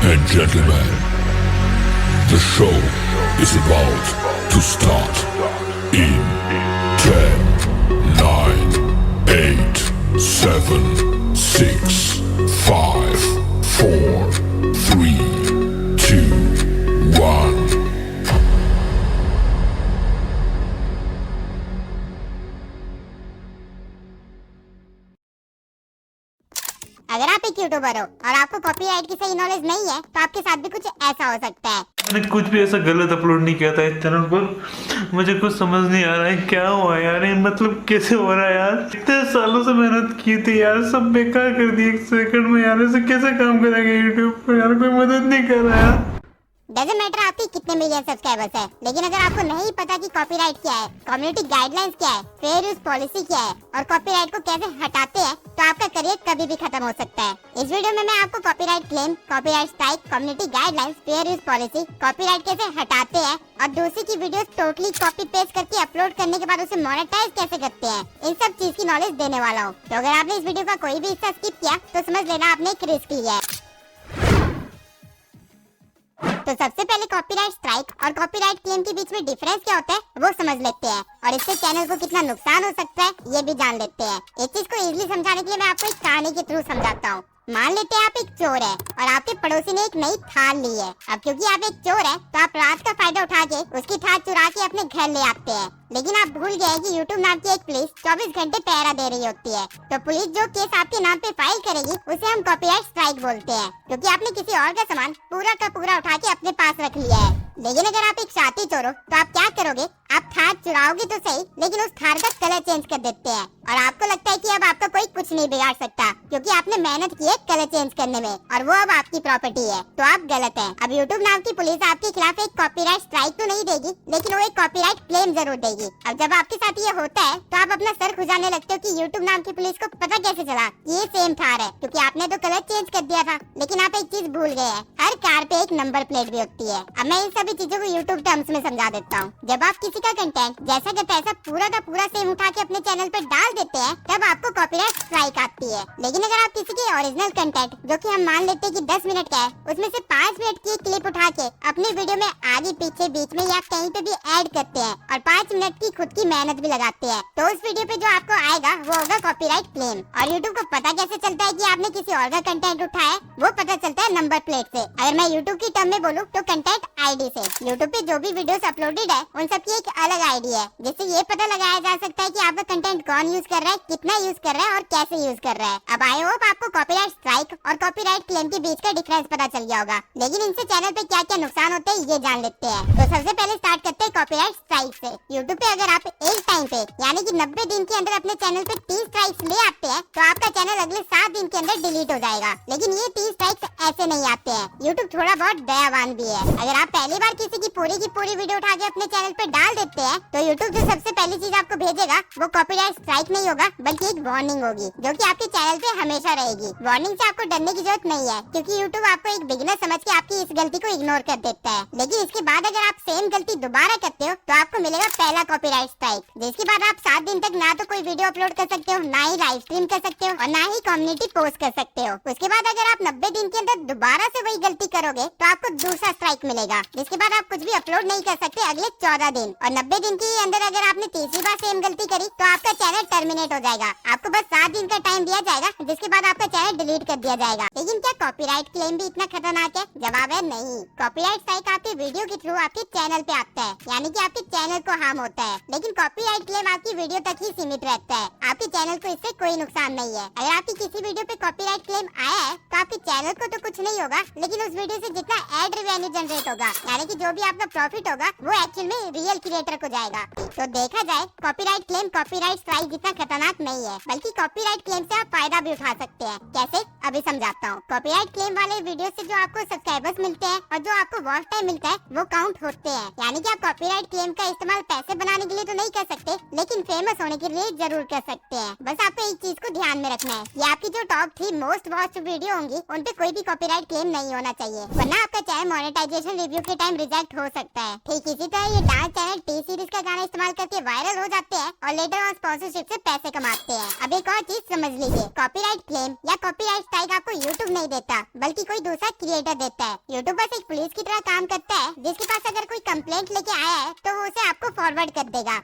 and gentlemen, the show is about to start in 10, 9, 8, 7, 6, 5, 4, 3, 2, 1. अगर आप एक यूट्यूबर हो और आपको कॉपीराइट की सही नॉलेज नहीं है तो आपके साथ भी कुछ ऐसा हो सकता है। मैंने कुछ भी ऐसा गलत अपलोड नहीं किया था इस चैनल पर। मुझे कुछ समझ नहीं आ रहा है क्या हुआ यार, ये मतलब कैसे हो रहा है यार। इतने सालों से मेहनत की थी यार, सब बेकार कर दी एक सेकंड में यार। ऐसे कैसे काम करेंगे यूट्यूब पर यार, कोई मदद नहीं कर रहा यार। डजंट मैटर आपके कितने मिलियन सब्सक्राइबर्स है, लेकिन अगर आपको नहीं पता कि कॉपीराइट क्या है, कम्युनिटी गाइडलाइंस क्या है, फेयर यूज पॉलिसी क्या है और कॉपीराइट को कैसे हटाते हैं, तो आपका करियर कभी भी खत्म हो सकता है। इस वीडियो में मैं आपको copyright claim, copyright strike, community guidelines, fair use policy, copyright कैसे हटाते हैं और दूसरी की वीडियो टोटली कॉपी पेस्ट करके अपलोड करने के बाद उसे मोनेटाइज कैसे करते हैं, इन सब चीज की नॉलेज देने वाला हूँ। तो अगर आपने इस वीडियो का कोई भी हिस्सा स्किप किया तो समझ लेना आपने एक रिस्क लिया है। तो सबसे पहले कॉपीराइट स्ट्राइक और कॉपीराइट क्लेम के बीच में डिफरेंस क्या होता है वो समझ लेते हैं और इससे चैनल को कितना नुकसान हो सकता है ये भी जान लेते हैं। इस चीज को इजीली समझाने के लिए मैं आपको एक कहानी के थ्रू समझाता हूँ। मान लेते हैं आप एक चोर है और आपके पड़ोसी ने एक नई थाल ली है। अब क्योंकि आप एक चोर है तो आप रात का फायदा उठा के उसकी थाल चुरा के अपने घर ले आते हैं, लेकिन आप भूल गए कि YouTube नाम की एक पुलिस 24 घंटे पहरा दे रही होती है। तो पुलिस जो केस आपके नाम पे फाइल करेगी उसे हम कॉपीराइट स्ट्राइक बोलते हैं, क्योंकि आपने किसी और का सामान पूरा का पूरा उठा के अपने पास रख लिया है। लेकिन अगर आप एक शातिर चोर हो तो आप क्या करोगे, आप थार चुराओगे तो सही, लेकिन उस थार का कलर चेंज कर देते हैं और आपको लगता है कि अब आपका कोई कुछ नहीं बिगाड़ सकता क्योंकि आपने मेहनत की है कलर चेंज करने में और वो अब आपकी प्रॉपर्टी है। तो आप गलत हैं। अब YouTube नाम की पुलिस आपके खिलाफ एक कॉपीराइट स्ट्राइक तो नहीं देगी, लेकिन वो एक कॉपीराइट क्लेम जरूर देगी। अब जब आपके साथ ये होता है तो आप अपना सर खुजाने लगते हो कि YouTube नाम की पुलिस को पता कैसे चला कि ये सेम थार है, क्योंकि आपने तो कलर चेंज कर दिया था। लेकिन आप एक चीज भूल गए हैं, हर कार पे एक नंबर प्लेट भी होती है। अब मैं इन सभी चीजों को YouTube टर्म्स में समझा देता हूँ। जब आप किसी का कंटेंट जैसा का तैसा पूरा का पूरा सेम उठा के अपने चैनल पर डाल देते हैं तब आपको कॉपीराइट स्ट्राइक आती है। लेकिन अगर आप किसी के ओरिजिनल कंटेंट जो कि हम मान लेते हैं कि 10 मिनट का है, उसमें से 5 मिनट की क्लिप उठा के अपने वीडियो में आगे पीछे बीच में या कहीं पे भी ऐड करते हैं और 5 मिनट की खुद की मेहनत भी लगाते हैं, तो उस वीडियो पे जो आपको आएगा वो होगा कॉपीराइट क्लेम। और यूट्यूब को पता कैसे चलता है कि आपने किसी और का कंटेंट उठाया है, वो पता चलता है नंबर प्लेट से। अगर मैं यूट्यूब की टर्म में बोलूँ तो कंटेंट आईडी से। यूट्यूब पे जो भी वीडियोस अपलोडेड है उन सब की एक अलग आईडी है, जिससे ये पता लगाया जा सकता है कि आपका कंटेंट कौन यूज कर रहा है, कितना यूज कर रहा है और कैसे यूज कर रहा है। अब आई होप आपको कॉपीराइट स्ट्राइक और कॉपीराइट क्लेम के बीच का डिफरेंस पता चल गया होगा। लेकिन इनसे चैनल पे क्या क्या नुकसान होते हैं ये जान लेते हैं। तो सबसे पहले स्टार्ट करते हैं कॉपीराइट स्ट्राइक से। यूट्यूब पे अगर आप एक टाइम पे यानी कि 90 दिन के अंदर अपने चैनल पे 30 स्ट्राइक्स ले आते हैं तो आपका चैनल अगले 7 दिन के अंदर डिलीट हो जाएगा। लेकिन ये 30 स्ट्राइक्स ऐसे नहीं आते हैं, यूट्यूब थोड़ा बहुत दयावान भी है। अगर आप पहली बार किसी की पूरी वीडियो उठा के अपने चैनल पे डाल देते हैं तो यूट्यूब जो सबसे पहली चीज आपको भेजेगा वो कॉपीराइट स्ट्राइक नहीं होगा, बल्कि एक वार्निंग होगी जो कि आपके चैनल पे हमेशा रहेगी। वार्निंग से आपको डरने की जरूरत नहीं है, क्योंकि यूट्यूब आपको एक बिगिनर समझ के आपकी इस गलती को इग्नोर कर देता है। लेकिन इसके बाद अगर आप सेम गलती दोबारा करते हो तो आपको मिलेगा पहला कॉपीराइट स्ट्राइक, जिसके बाद आप 7 दिन तक ना तो कोई वीडियो अपलोड कर सकते हो, ना ही लाइव स्ट्रीम कर सकते हो और ना ही कम्युनिटी पोस्ट कर सकते हो। उसके बाद अगर आप 90 दिन के अंदर दोबारा से वही गलती करोगे तो आपको दूसरा स्ट्राइक मिलेगा, जिसके बाद आप कुछ भी अपलोड नहीं कर सकते अगले 14 दिन। और 90 दिन के अंदर अगर आपने तीसरी बार सेम गलती करी तो आपका चैनल टर्मिनेट हो जाएगा। आपको बस 7 दिन का टाइम दिया जाएगा, जिसके बाद आपका चैनल डिलीट कर दिया जाएगा। लेकिन क्या कॉपीराइट क्लेम भी इतना खतरनाक है? जवाब है नहीं। कॉपीराइट स्ट्राइक आपके वीडियो के थ्रू आपके चैनल पे आता है, यानी कि आपके चैनल को हार्म होता है। लेकिन कॉपीराइट क्लेम आपकी वीडियो तक ही सीमित रहता है, आपके चैनल को इससे कोई नुकसान नहीं है। अगर आपकी किसी वीडियो पे कॉपीराइट क्लेम आया है तो आपके चैनल को तो कुछ नहीं होगा, लेकिन उस वीडियो से जितना एड रेवेन्यू जनरेट होगा, यानी कि जो भी आपका प्रॉफिट होगा वो एक्चुअल में रियल क्रिएटर को जाएगा। तो देखा जाए कॉपीराइट क्लेम कॉपीराइट स्ट्राइक जितना खतरनाक नहीं है, बल्कि कॉपीराइट क्लेम से आप फायदा भी उठा सकते हैं। कैसे, अभी समझाता हूँ। कॉपीराइट क्लेम वाले वीडियो से जो आपको सब्सक्राइबर्स मिलते हैं और जो आपको वॉच टाइम मिलता है वो काउंट होते हैं। यानी कि आप कॉपीराइट क्लेम का इस्तेमाल पैसे बनाने के लिए तो नहीं कर सकते, लेकिन फेमस होने के लिए जरूर कर सकते हैं। बस आपको एक चीज को ध्यान में रखना है, ये आपकी जो टॉप 3 मोस्ट वॉच वीडियो होंगी उन पे कोई भी कॉपीराइट क्लेम नहीं होना चाहिए, वरना आपका चैनल मोनेटाइजेशन रिव्यू के टाइम रिजेक्ट हो सकता है। ठीक इसी तरह ये डांस चैनल टी सीरीज का गाना इस्तेमाल करके वायरल हो जाते हैं और लेटर ऑन स्पॉन्सरशिप से पैसे कमाते हैं। अब एक और चीज समझ लीजिए, कॉपीराइट क्लेम या कॉपीराइट स्ट्राइक आपको यूट्यूब नहीं देता, बल्कि कोई दूसरा क्रिएटर देता है। यूट्यूब बस एक पुलिस की तरह काम करता है, जिसके पास अगर कोई कंप्लेंट लेके आया है तो वो उसे आपको फॉरवर्ड कर देगा।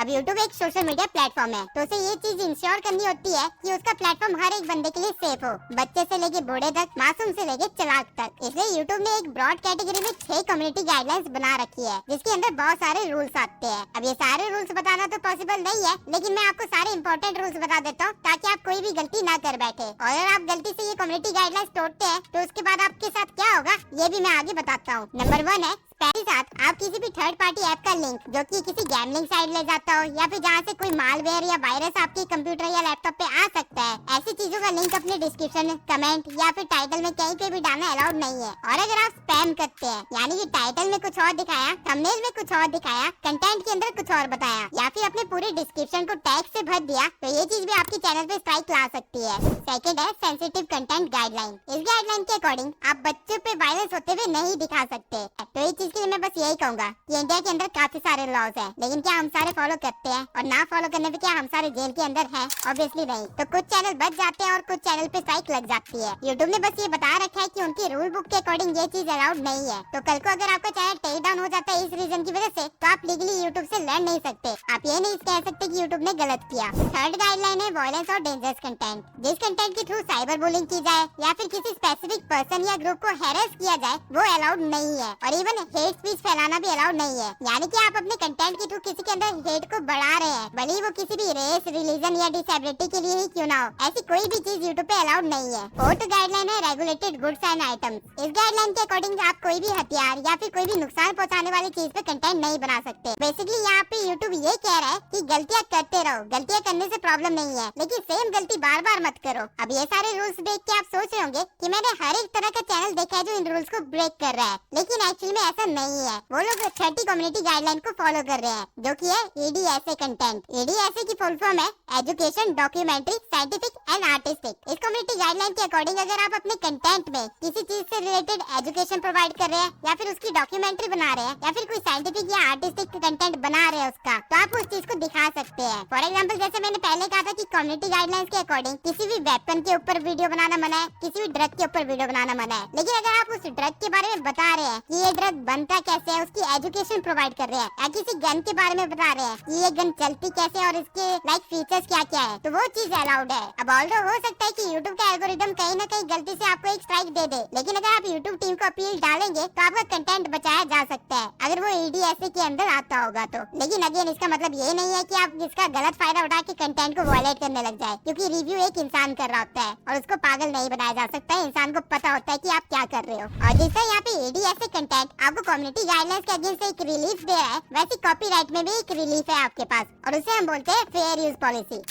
अब YouTube एक सोशल मीडिया प्लेटफॉर्म है, तो उसे ये चीज इंश्योर करनी होती है कि उसका प्लेटफॉर्म हर एक बंदे के लिए सेफ हो, बच्चे से लेके बूढ़े तक, मासूम से लेके चालाक तक। इसलिए YouTube ने एक ब्रॉड कैटेगरी में 6 कम्युनिटी गाइडलाइंस बना रखी है, जिसके अंदर बहुत सारे रूल्स आते हैं। अब ये सारे रूल्स बताना तो पॉसिबल नहीं है, लेकिन मैं आपको सारे इंपॉर्टेंट रूल्स बता देता हूँ, ताकि आप कोई भी गलती ना कर बैठे। और अगर आप गलती से ये कम्युनिटी गाइडलाइंस तोड़ते हैं तो उसके बाद आपके साथ क्या होगा ये भी मैं आगे बताता हूँ। नंबर 1 है, पहले साथ आप किसी भी थर्ड पार्टी ऐप का लिंक जो कि किसी गैम्बलिंग साइट ले जाता हो या फिर जहाँ से कोई मालवेयर या वायरस आपके कंप्यूटर या लैपटॉप पे आ सकता है, ऐसी चीजों का लिंक अपने डिस्क्रिप्शन, कमेंट या फिर टाइटल में कहीं पे भी डालना अलाउड नहीं है। और अगर आप स्पैम करते हैं, यानी कि टाइटल में कुछ और दिखाया, थंबनेल में कुछ और दिखाया, कंटेंट के अंदर कुछ और बताया, या फिर अपने पूरे डिस्क्रिप्शन को टैग से भर दिया, तो ये चीज भी आपके चैनल पे स्ट्राइक ला सकती है। सेकंड है सेंसिटिव कंटेंट गाइडलाइन। इस गाइडलाइन के अकॉर्डिंग आप बच्चों पे वायरस होते हुए नहीं दिखा सकते। तो ये चीज के लिए मैं बस यही कहूंगा कि इंडिया के अंदर काफी सारे लॉज हैं, लेकिन क्या हम सारे फॉलो करते हैं? और ना फॉलो करने पे क्या हम सारे जेल के अंदर हैं? ऑब्वियसली नहीं। तो कुछ चैनल बच जाते हैं और कुछ चैनल पे स्ट्राइक लग जाती है। यूट्यूब ने बस ये बता रखा है कि उनकी रूल बुक के अकॉर्डिंग ये चीज अलाउड नहीं है। तो कल को अगर आपका चैनल टेक डाउन हो जाता है इस रीजन की वजह से, तो आप लीगली यूट्यूब से लड़ नहीं सकते। आप ये नहीं कह सकते कि यूट्यूब ने गलत किया। थर्ड गाइडलाइन है वायलेंस और डेंजरस कंटेंट। जिस कंटेंट के थ्रू साइबर बुलिंग की जाए या फिर किसी स्पेसिफिक पर्सन या ग्रुप को हैरेस किया जाए, वो अलाउड नहीं है। और इवन हेट स्पीच फैलाना भी अलाउड नहीं है, यानी कि आप अपने कंटेंट के थ्रू किसी के अंदर हेट को बढ़ा रहे हैं, भले ही वो किसी भी रेस, रिलीजन या डिसेबिलिटी के लिए ही क्यों ना हो। ऐसी कोई भी चीज यूट्यूब पे अलाउड नहीं है। फोर्थ गाइडलाइन है रेगुलेटेड गुड्स एंड आइटम्स। इस गाइडलाइन के अकॉर्डिंग आप कोई भी हथियार या फिर कोई भी नुकसान पहुंचाने वाली चीज पे कंटेंट नहीं बना सकते। बेसिकली यहाँ पे यूट्यूब ये कह रहा है कि गलतियाँ करते रहो, गलतियाँ करने से प्रॉब्लम नहीं है, लेकिन सेम गलती बार बार मत करो। अब ये सारे रूल्स देख के आप सोच रहे होंगे कि मैंने हर एक तरह का चैनल देखा है जो इन रूल्स को ब्रेक कर रहा है, लेकिन एक्चुअली में ऐसा नहीं है। वो लोग 30 कम्युनिटी गाइडलाइन को फॉलो कर रहे हैं, जो कि है EDSA कंटेंट। EDSA की फुल फॉर्म है education, documentary, scientific and artistic. इस कम्युनिटी गाइडलाइन के अकॉर्डिंग अगर आप अपने कंटेंट में किसी चीज से रिलेटेड एजुकेशन प्रोवाइड कर रहे हैं या फिर उसकी डॉक्यूमेंट्री बना रहे हैं या फिर कोई साइंटिफिक या आर्टिस्टिक कंटेंट बना रहे हैं उसका, तो आप उस चीज को दिखा सकते हैं। फॉर एग्जाम्पल जैसे मैंने पहले कहा था कि कम्युनिटी गाइडलाइंस के अकॉर्डिंग किसी भी वेपन के ऊपर वीडियो बनाना मना है, किसी भी ड्रग के ऊपर वीडियो बनाना मना है। लेकिन अगर आप उस ड्रग के बारे में बता रहे हैं कि ये ड्रग बनता कैसे है, उसकी एजुकेशन प्रोवाइड कर रहे हैं, या किसी गन के बारे में बता रहे हैं कि ये गन चलती कैसे और इसके लाइक फीचर्स क्या क्या है, तो वो चीज अलाउड है। अब ऑल्दो हो सकता है कि YouTube का एल्गोरिदम कहीं ना कहीं गलती से आपको एक स्ट्राइक दे दे, लेकिन अगर आप YouTube टीम को अपील डालेंगे तो आपका कंटेंट बचाया जा सकता है, अगर वो EDSA के अंदर आता होगा तो। लेकिन अगेन इसका मतलब ये नहीं है कि आप इसका गलत फायदा उठा के कंटेंट को वायलेट करने लग जाए, क्योंकि रिव्यू एक इंसान कर रहा होता है और उसको पागल नहीं बनाया जा सकता है। इंसान को पता होता है कि आप क्या कर रहे हो। और जैसे यहाँ पे EDSA कंटेंट आपको कम्युनिटी गाइडलाइंस के अगेंस्ट एक रिलीफ दे रहा है, वैसे कॉपीराइट में भी एक रिलीफ है आपके पास, और उसे हम बोलते हैं फेयर यूज पॉलिसी।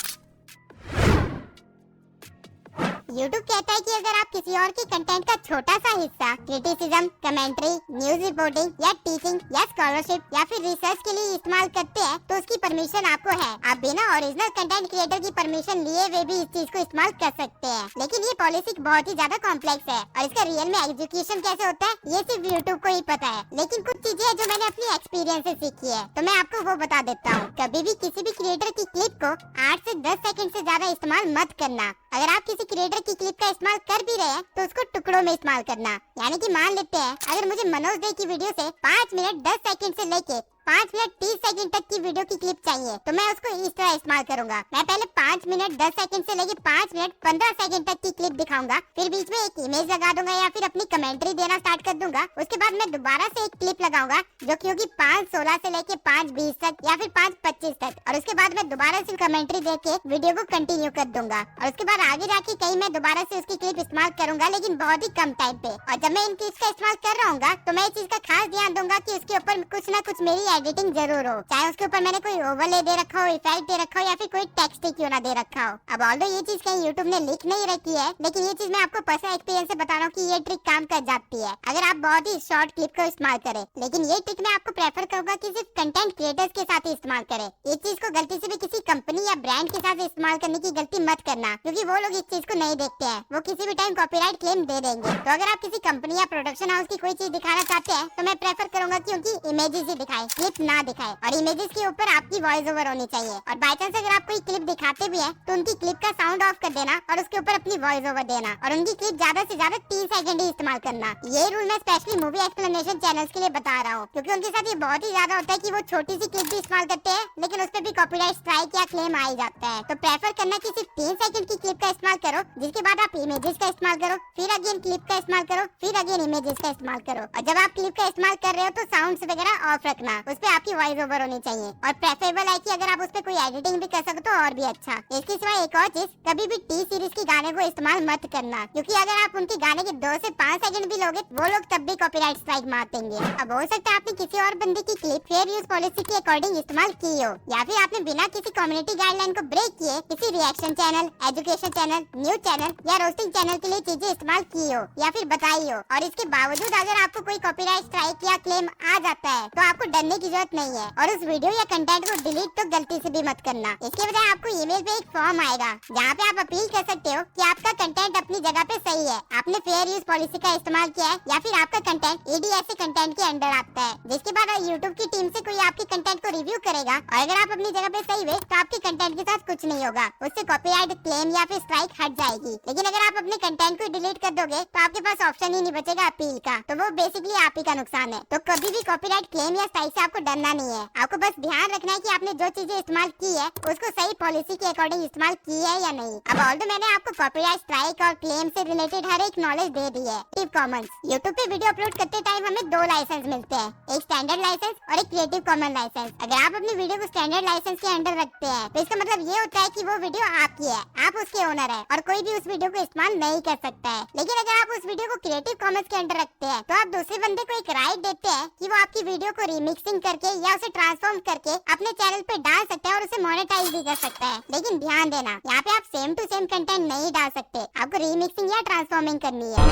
YouTube कहता है कि अगर आप किसी और के कंटेंट का छोटा सा हिस्सा क्रिटिसिज्म, कमेंट्री, न्यूज रिपोर्टिंग या टीचिंग या स्कॉलरशिप या फिर रिसर्च के लिए इस्तेमाल करते हैं, तो उसकी परमिशन आपको है। आप बिना ओरिजिनल कंटेंट क्रिएटर की परमिशन लिए हुए भी इस चीज को इस्तेमाल कर सकते हैं। लेकिन ये पॉलिसी बहुत ही ज्यादा कॉम्प्लेक्स है और इसका रियल में एग्जीक्यूशन कैसे होता है ये सिर्फ YouTube को ही पता है। लेकिन कुछ चीजें हैं जो मैंने अपनी एक्सपीरियंस से सीखी है, तो मैं आपको वो बता देता हूँ। कभी भी किसी भी क्रिएटर की क्लिप को 8 से 10 सेकंड से ज्यादा इस्तेमाल मत करना। अगर आप किसी क्रिएटर की क्लिप का इस्तेमाल कर भी रहे हैं तो उसको टुकड़ों में इस्तेमाल करना। यानी कि मान लेते हैं अगर मुझे मनोज डे की वीडियो से 5 मिनट 10 सेकंड से लेके 5 मिनट 30 सेकंड तक की वीडियो की क्लिप चाहिए, तो मैं उसको इस तरह इस्तेमाल करूंगा। मैं पहले 5 मिनट 10 सेकंड से लेके 5 मिनट 15 सेकंड तक की क्लिप दिखाऊंगा, फिर बीच में एक इमेज लगा दूंगा या फिर अपनी कमेंट्री देना स्टार्ट कर दूंगा। उसके बाद मैं दोबारा से एक क्लिप लगाऊंगा जो कि होगी 5:16 से लेके 5:20 तक या फिर 5:25 तक, और उसके बाद मैं दोबारा से कमेंट्री देके वीडियो को कंटिन्यू कर दूंगा। और उसके बाद आगे जाके कहीं मैं दोबारा से उसकी क्लिप इस्तेमाल करूंगा, लेकिन बहुत ही कम टाइम पे। और जब मैं इन क्लिप्स का इस्तेमाल कर रहा हूँ तो मैं इस चीज का खास ध्यान दूंगा कि उसके ऊपर कुछ ना कुछ मेरी एडिटिंग जरूर हो, चाहे उसके ऊपर मैंने कोई ओवरले दे रखा हो, इफेक्ट दे रखा हो या फिर कोई टेक्स्ट ही क्यों ना दे रखा हो। अब ऑल्दो ये चीज कहीं YouTube ने लिख नहीं रखी है, लेकिन ये चीज मैं आपको पर्सनल एक्सपीरियंस से बता रहा हूँ कि ये ट्रिक काम कर जाती है अगर आप बहुत ही शॉर्ट क्लिप को इस्तेमाल करें। लेकिन ये ट्रिक मैं आपको प्रेफर करूंगा कि सिर्फ कंटेंट क्रिएटर्स के साथ ही इस्तेमाल करें। इस चीज को गलती से भी किसी कंपनी या ब्रांड के साथ इस्तेमाल करने की गलती मत करना, क्योंकि वो लोग इस चीज को नहीं देखते हैं, वो किसी भी टाइम कॉपीराइट क्लेम दे देंगे। तो अगर आप किसी कंपनी या प्रोडक्शन हाउस की कोई चीज दिखाना चाहते हैं तो मैं प्रेफर करूंगा कि उनकी इमेजेस ही दिखाएं, क्लिप क्लिप ना दिखाए और इमेजेस के ऊपर आपकी वॉइस ओवर होनी चाहिए। और बाय चांस अगर आप कोई क्लिप दिखाते भी हैं तो उनकी क्लिप का साउंड ऑफ कर देना और उसके ऊपर अपनी वॉइस ओवर देना और उनकी क्लिप ज्यादा से ज्यादा 3 सेकंड ही इस्तेमाल करना। ये रूल मैं स्पेशली मूवी एक्सप्लेनेशन चैनल्स के लिए बता रहा हूँ, क्योंकि उनके साथ ये बहुत ही ज्यादा होता है कि वो छोटी सी क्लिप भी इस्तेमाल करते हैं लेकिन उस पर भी कॉपीराइट स्ट्राइक या क्लेम आ ही जाता है। तो प्रेफर करना कि सिर्फ 3 सेकंड की क्लिप का इस्तेमाल करो, जिसके बाद आप इमेजेस का इस्तेमाल करो, फिर अगेन क्लिप का इस्तेमाल करो, फिर अगेन इमेजेस का इस्तेमाल करो। और जब आप क्लिप का इस्तेमाल कर रहे हो तो साउंड्स वगैरह ऑफ रखना, उस पे आपकी वॉइस ओवर होनी चाहिए। और प्रेफरेबल है कि अगर आप उस पे कोई एडिटिंग भी कर सको तो और भी अच्छा। इसके सिवा एक और चीज, कभी भी टी सीरीज के गाने को इस्तेमाल मत करना, क्योंकि अगर आप उनके गाने के 2 से 5 सेकंड भी लोगे वो लोग तब भी कॉपीराइट स्ट्राइक मार देंगे। अब हो सकता है आपने किसी और बंदे की क्लिप फेयर यूज पॉलिसी के अकॉर्डिंग इस्तेमाल की हो, या फिर आपने बिना किसी कम्युनिटी गाइडलाइन को ब्रेक किए किसी reaction channel, education channel, news channel या रोस्टिंग चैनल के लिए चीजें इस्तेमाल की हो या फिर बताई हो, और इसके बावजूद अगर आपको कोई कॉपीराइट स्ट्राइक या क्लेम आ जाता है तो आपको डरने की जरूरत नहीं है और उस वीडियो या कंटेंट को डिलीट तो गलती से भी मत करना। इसके बजाय आपको ईमेल पे एक फॉर्म आएगा जहाँ पे आप अपील कर सकते हो कि आपका कंटेंट अपनी जगह पे सही है, आपने फेयर यूज पॉलिसी का इस्तेमाल किया है, या फिर आपका कंटेंट EDSA कंटेंट के अंडर आता है। जिसके बाद यूट्यूब की टीम से कोई आपके कंटेंट को रिव्यू करेगा और अगर आप अपनी जगह पे सही हुए तो आपके कंटेंट के साथ कुछ नहीं होगा, उससे कॉपीराइट क्लेम या फिर स्ट्राइक हट जाएगी। लेकिन अगर आप अपने कंटेंट को डिलीट कर दोगे तो आपके पास ऑप्शन ही नहीं बचेगा अपील का, तो वो बेसिकली आप ही का नुकसान है। तो कभी भी कॉपीराइट क्लेम या स्ट्राइक से आपको डरना नहीं है, आपको बस ध्यान रखना है कि आपने जो चीजें इस्तेमाल की है उसको सही पॉलिसी के अकॉर्डिंग इस्तेमाल की है या नहीं। अब ऑल्दो मैंने आपको कॉपीराइट स्ट्राइक और क्लेम से रिलेटेड हर एक नॉलेज दे दी है। क्रिएटिव कॉमन्स, यूट्यूब पे वीडियो अपलोड करते टाइम हमें 2 लाइसेंस मिलते हैं, एक स्टैंडर्ड लाइसेंस और एक क्रिएटिव कॉमन लाइसेंस। अगर आप अपनी वीडियो को स्टैंडर्ड लाइसेंस के अंडर रखते हैं तो इसका मतलब ये होता है कि वो वीडियो आपकी है, आप उसके ओनर है और कोई भी उस वीडियो को इस्तेमाल नहीं कर सकता है। लेकिन अगर आप उस वीडियो को क्रिएटिव कॉमन्स के अंडर रखते हैं तो आप दूसरे बंदे को एक राइट देते हैं कि वो आपकी वीडियो को रिमिक्सिंग करके या उसे ट्रांसफॉर्म करके अपने चैनल पे डाल सकता है और उसे मोनेटाइज भी कर सकता है। लेकिन ध्यान देना, यहाँ पे आप सेम टू सेम कंटेंट नहीं डाल सकते, आपको रिमिक्सिंग या ट्रांसफॉर्मिंग करनी है।